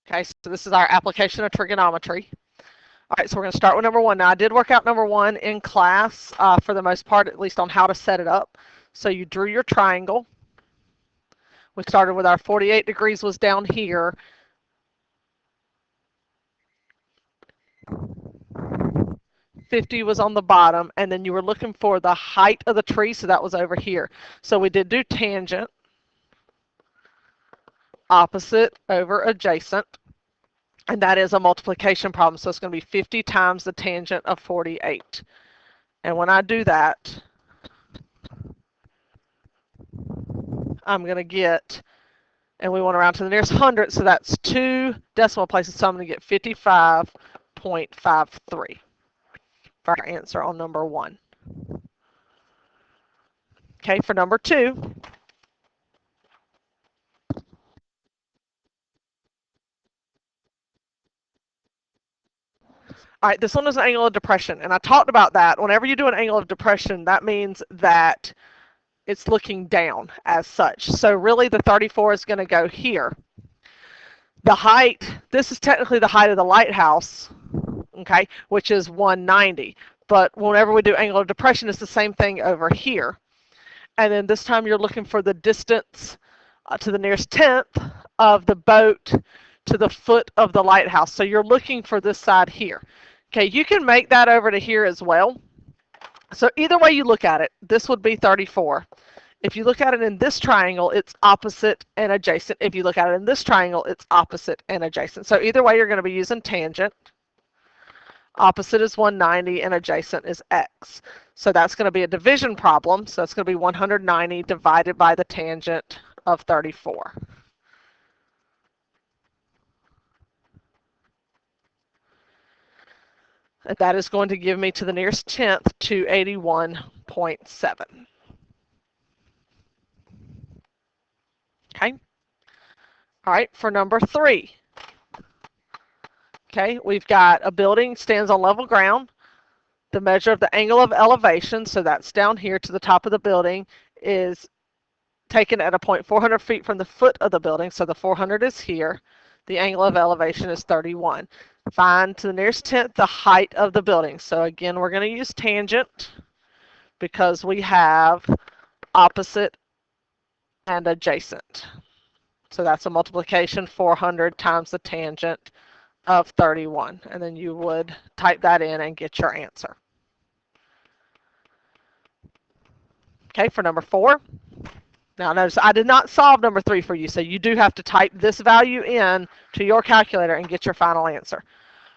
Okay, so this is our application of trigonometry. All right, so we're going to start with number one. Now, I did work out number one in class for the most part, at least on how to set it up. So you drew your triangle. We started with our 48 degrees was down here. $50 was on the bottom, and then you were looking for the height of the tree, so that was over here. So we did do tangent, opposite over adjacent, and that is a multiplication problem. So it's going to be 50 times the tangent of 48. And when I do that, I'm going to get, and we want to round to the nearest hundred, so that's 2 decimal places, so I'm going to get 55.53 for our answer on number one. Okay, for number two, all right, this one is an angle of depression, and I talked about that. Whenever you do an angle of depression, that means that it's looking down as such. So really the 34 is going to go here. The height, this is technically the height of the lighthouse, okay, which is 190. But whenever we do angle of depression, it's the same thing over here. And then this time you're looking for the distance to the nearest tenth of the boat to the foot of the lighthouse. So you're looking for this side here. Okay, you can make that over to here as well. So either way you look at it, this would be 34. If you look at it in this triangle, it's opposite and adjacent. If you look at it in this triangle, it's opposite and adjacent. So either way, you're going to be using tangent. Opposite is 190 and adjacent is x. So that's going to be a division problem. So that's going to be 190 divided by the tangent of 34. And that is going to give me to the nearest tenth 281.7. Okay. All right, for number three. Okay, we've got a building stands on level ground. The measure of the angle of elevation, so that's down here to the top of the building, is taken at a point 400 feet from the foot of the building. So the 400 is here. The angle of elevation is 31. Find to the nearest tenth the height of the building. So again, we're going to use tangent because we have opposite and adjacent. So that's a multiplication, 400 times the tangent of 31. And then you would type that in and get your answer. Okay, for number four. Now notice I did not solve number three for you, so you do have to type this value in to your calculator and get your final answer.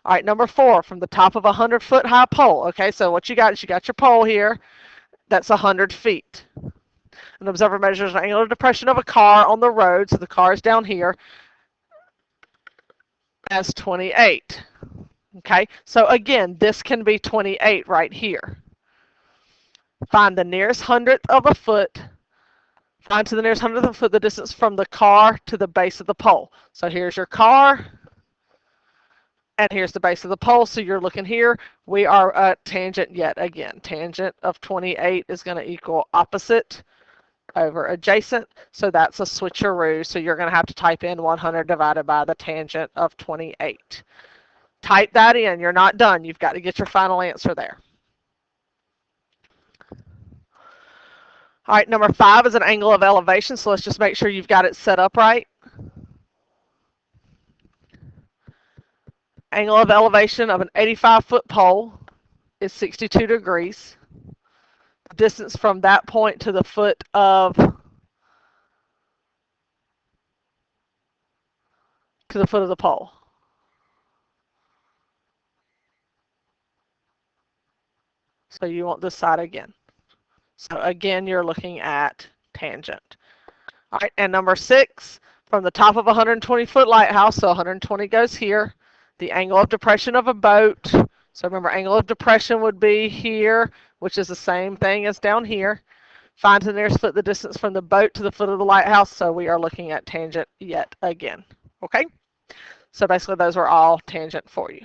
All right, number four, from the top of a 100-foot high pole. Okay, so what you got is you got your pole here. That's 100 feet. An observer measures an angle of depression of a car on the road, so the car is down here, as 28. Okay, so again, this can be 28 right here. Find the nearest hundredth of a foot. Find to the nearest hundredth of a foot the distance from the car to the base of the pole. So here's your car, and here's the base of the pole. So you're looking here. We are at tangent yet again. Tangent of 28 is going to equal opposite over adjacent. So that's a switcheroo. So you're going to have to type in 100 divided by the tangent of 28. Type that in. You're not done. You've got to get your final answer there. All right, number five is an angle of elevation. So let's just make sure you've got it set up right. Angle of elevation of an 85-foot pole is 62 degrees. The distance from that point to the foot of the pole. So you want this side again. So again, you're looking at tangent. All right, and number six, from the top of a 120-foot lighthouse, so 120 goes here, the angle of depression of a boat. So remember, angle of depression would be here, which is the same thing as down here. Find to the nearest foot the distance from the boat to the foot of the lighthouse. So we are looking at tangent yet again. Okay? So basically, those were all tangent for you.